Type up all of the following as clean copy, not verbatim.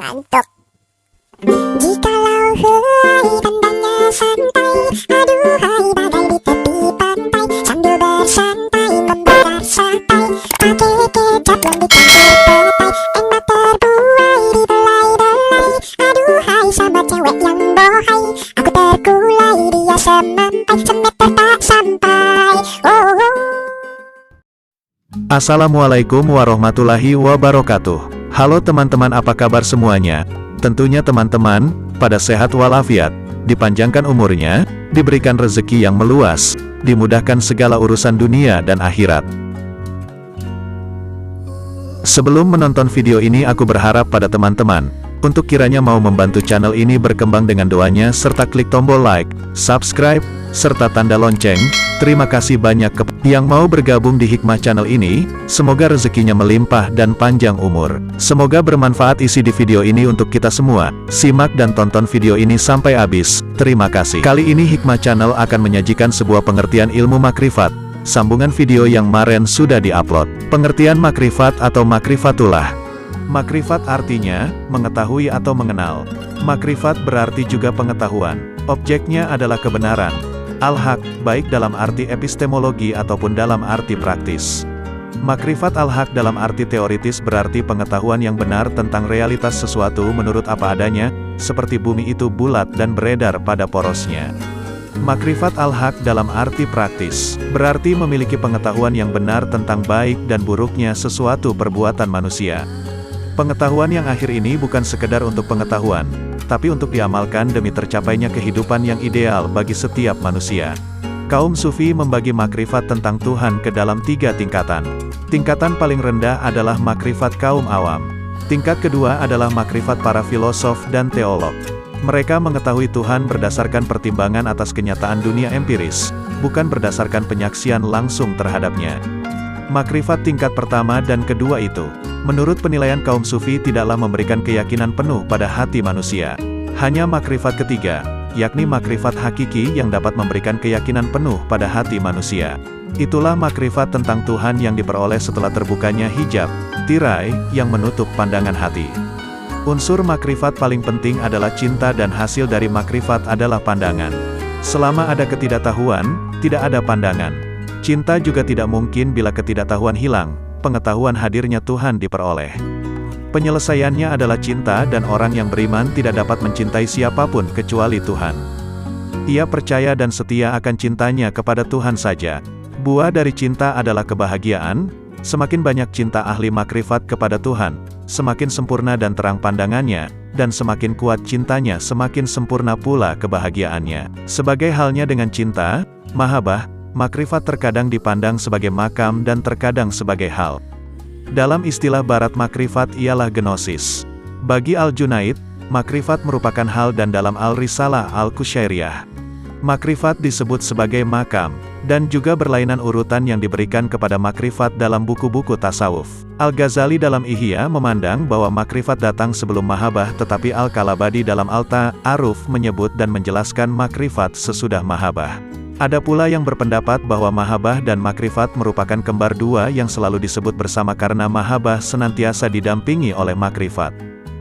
Ngantuk. Jikalau helai tandanya santai, aduhai badai di tepi pantai, sambil bersantai membakar sate, pakai kecap yang dicampur petai, enak terbuai di belai-belai, aduhai sama cewek yang bohai, aku terkulai dia semampai, semeter tak sampai. Oh. Assalamualaikum warahmatullahi wabarakatuh. Halo teman-teman, apa kabar semuanya? Tentunya teman-teman pada sehat walafiat, dipanjangkan umurnya, diberikan rezeki yang meluas, dimudahkan segala urusan dunia dan akhirat. Sebelum menonton video ini, aku berharap pada teman-teman untuk kiranya mau membantu channel ini berkembang dengan doanya serta klik tombol like, subscribe, serta tanda lonceng. Terima kasih banyak yang mau bergabung di Hikmah Channel ini. Semoga rezekinya melimpah dan panjang umur. Semoga bermanfaat isi di video ini untuk kita semua. Simak dan tonton video ini sampai habis. Terima kasih. Kali ini Hikmah Channel akan menyajikan sebuah pengertian ilmu makrifat. Sambungan video yang kemarin sudah diupload. Pengertian makrifat atau makrifatullah. Makrifat artinya mengetahui atau mengenal. Makrifat berarti juga pengetahuan. Objeknya adalah kebenaran. Al-Haq, baik dalam arti epistemologi ataupun dalam arti praktis. Makrifat al-Haq dalam arti teoritis berarti pengetahuan yang benar tentang realitas sesuatu menurut apa adanya, seperti bumi itu bulat dan beredar pada porosnya. Makrifat al-Haq dalam arti praktis, berarti memiliki pengetahuan yang benar tentang baik dan buruknya sesuatu perbuatan manusia. Pengetahuan yang akhir ini bukan sekedar untuk pengetahuan, tapi untuk diamalkan demi tercapainya kehidupan yang ideal bagi setiap manusia. Kaum Sufi membagi makrifat tentang Tuhan ke dalam 3 tingkatan. Tingkatan paling rendah adalah makrifat kaum awam. Tingkat kedua adalah makrifat para filosof dan teolog. Mereka mengetahui Tuhan berdasarkan pertimbangan atas kenyataan dunia empiris, bukan berdasarkan penyaksian langsung terhadapnya. Makrifat tingkat pertama dan kedua itu, menurut penilaian kaum Sufi, tidaklah memberikan keyakinan penuh pada hati manusia. Hanya makrifat ketiga, yakni makrifat hakiki yang dapat memberikan keyakinan penuh pada hati manusia. Itulah makrifat tentang Tuhan yang diperoleh setelah terbukanya hijab, tirai, yang menutup pandangan hati. Unsur makrifat paling penting adalah cinta dan hasil dari makrifat adalah pandangan. Selama ada ketidaktahuan, tidak ada pandangan. Cinta juga tidak mungkin bila ketidaktahuan hilang, pengetahuan hadirnya Tuhan diperoleh. Penyelesaiannya adalah cinta, dan orang yang beriman tidak dapat mencintai siapapun kecuali Tuhan. Ia percaya dan setia akan cintanya kepada Tuhan saja. Buah dari cinta adalah kebahagiaan. Semakin banyak cinta ahli makrifat kepada Tuhan, semakin sempurna dan terang pandangannya, dan semakin kuat cintanya, semakin sempurna pula kebahagiaannya. Sebagai halnya dengan cinta, mahabbah, makrifat terkadang dipandang sebagai makam dan terkadang sebagai hal. Dalam istilah barat makrifat ialah gnosis. Bagi Al-Junaid, makrifat merupakan hal, dan dalam Al-Risalah Al-Qusyairiyah, makrifat disebut sebagai makam, dan juga berlainan urutan yang diberikan kepada makrifat dalam buku-buku tasawuf. Al-Ghazali dalam Ihya memandang bahwa makrifat datang sebelum mahabbah, tetapi Al-Kalabadi dalam Al-Ta'aruf menyebut dan menjelaskan makrifat sesudah mahabbah. Ada pula yang berpendapat bahwa mahabbah dan makrifat merupakan kembar dua yang selalu disebut bersama karena mahabbah senantiasa didampingi oleh makrifat.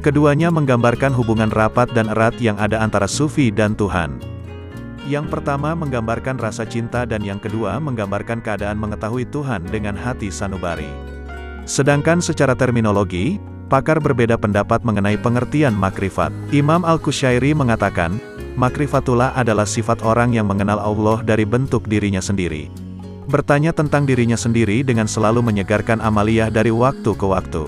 Keduanya menggambarkan hubungan rapat dan erat yang ada antara Sufi dan Tuhan. Yang pertama menggambarkan rasa cinta, dan yang kedua menggambarkan keadaan mengetahui Tuhan dengan hati sanubari. Sedangkan secara terminologi, pakar berbeda pendapat mengenai pengertian makrifat. Imam Al-Qusyairi mengatakan, makrifatullah adalah sifat orang yang mengenal Allah dari bentuk dirinya sendiri. Bertanya tentang dirinya sendiri dengan selalu menyegarkan amaliyah dari waktu ke waktu.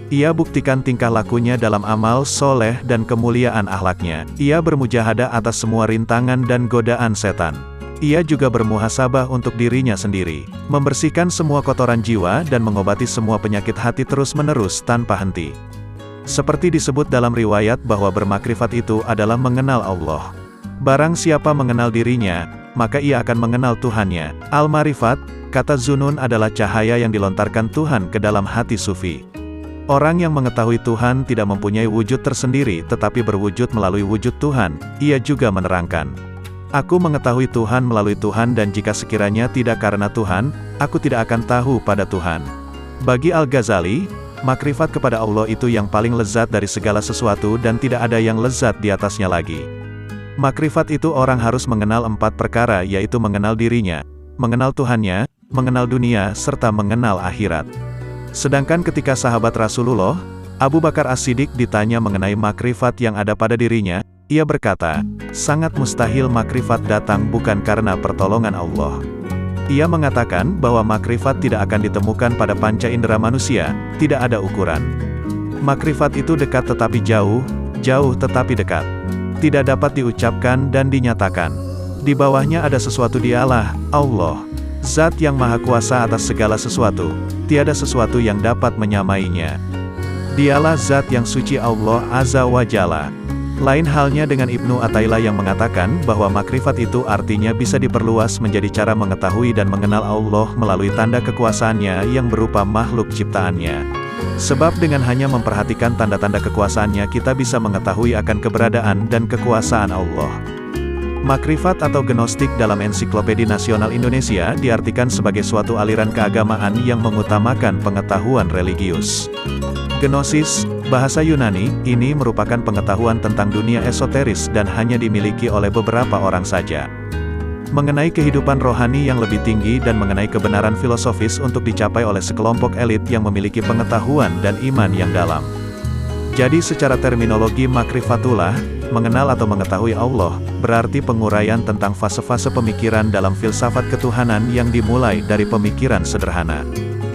Ia buktikan tingkah lakunya dalam amal soleh dan kemuliaan akhlaknya. Ia bermujahadah atas semua rintangan dan godaan setan. Ia juga bermuhasabah untuk dirinya sendiri, membersihkan semua kotoran jiwa dan mengobati semua penyakit hati terus-menerus tanpa henti. Seperti disebut dalam riwayat bahwa bermakrifat itu adalah mengenal Allah. Barang siapa mengenal dirinya, maka ia akan mengenal Tuhannya. Al-Marifat, kata Zunun, adalah cahaya yang dilontarkan Tuhan ke dalam hati Sufi. Orang yang mengetahui Tuhan tidak mempunyai wujud tersendiri, tetapi berwujud melalui wujud Tuhan. Ia juga menerangkan, aku mengetahui Tuhan melalui Tuhan, dan jika sekiranya tidak karena Tuhan, aku tidak akan tahu pada Tuhan. Bagi Al-Ghazali, Makrifat kepada Allah itu yang paling lezat dari segala sesuatu dan tidak ada yang lezat di atasnya lagi. Makrifat itu orang harus mengenal 4 perkara, yaitu mengenal dirinya, mengenal Tuhannya, mengenal dunia, serta mengenal akhirat. Sedangkan ketika sahabat Rasulullah, Abu Bakar As-Siddiq ditanya mengenai makrifat yang ada pada dirinya, ia berkata, sangat mustahil makrifat datang bukan karena pertolongan Allah. Ia mengatakan bahwa makrifat tidak akan ditemukan pada panca indera manusia, tidak ada ukuran. Makrifat itu dekat tetapi jauh, jauh tetapi dekat. Tidak dapat diucapkan dan dinyatakan. Di bawahnya ada sesuatu dialah, Allah. Zat yang maha kuasa atas segala sesuatu, tiada sesuatu yang dapat menyamainya. Dialah zat yang suci Allah Azza wa Jalla. Lain halnya dengan Ibnu Athaillah yang mengatakan bahwa makrifat itu artinya bisa diperluas menjadi cara mengetahui dan mengenal Allah melalui tanda kekuasaannya yang berupa makhluk ciptaannya. Sebab dengan hanya memperhatikan tanda-tanda kekuasaannya kita bisa mengetahui akan keberadaan dan kekuasaan Allah. Makrifat atau gnostik dalam Ensiklopedia Nasional Indonesia diartikan sebagai suatu aliran keagamaan yang mengutamakan pengetahuan religius. Gnosis, bahasa Yunani, ini merupakan pengetahuan tentang dunia esoteris dan hanya dimiliki oleh beberapa orang saja. Mengenai kehidupan rohani yang lebih tinggi dan mengenai kebenaran filosofis untuk dicapai oleh sekelompok elit yang memiliki pengetahuan dan iman yang dalam. Jadi secara terminologi makrifatullah, mengenal atau mengetahui Allah, berarti penguraian tentang fase-fase pemikiran dalam filsafat ketuhanan yang dimulai dari pemikiran sederhana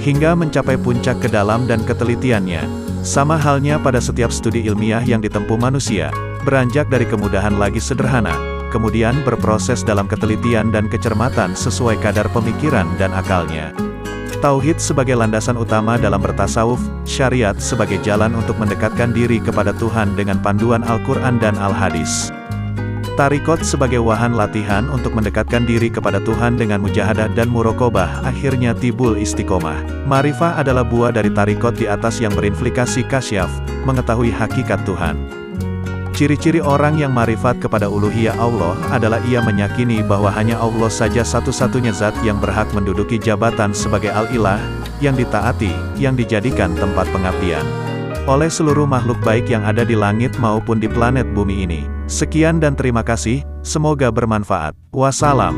hingga mencapai puncak ke dalam dan ketelitiannya. Sama halnya pada setiap studi ilmiah yang ditempuh manusia, beranjak dari kemudahan lagi sederhana, kemudian berproses dalam ketelitian dan kecermatan sesuai kadar pemikiran dan akalnya. Tauhid sebagai landasan utama dalam bertasawuf, syariat sebagai jalan untuk mendekatkan diri kepada Tuhan dengan panduan Al-Quran dan Al-Hadis. Tarikot sebagai wahan latihan untuk mendekatkan diri kepada Tuhan dengan mujahadah dan murokobah, akhirnya tibul istiqomah. Ma'rifah adalah buah dari tarikot di atas yang berimplikasi kasyaf, mengetahui hakikat Tuhan. Ciri-ciri orang yang ma'rifat kepada uluhiyah Allah adalah ia meyakini bahwa hanya Allah saja satu-satunya zat yang berhak menduduki jabatan sebagai Al-Ilah, yang ditaati, yang dijadikan tempat pengabdian oleh seluruh makhluk baik yang ada di langit maupun di planet bumi ini. Sekian dan terima kasih, semoga bermanfaat. Wassalam.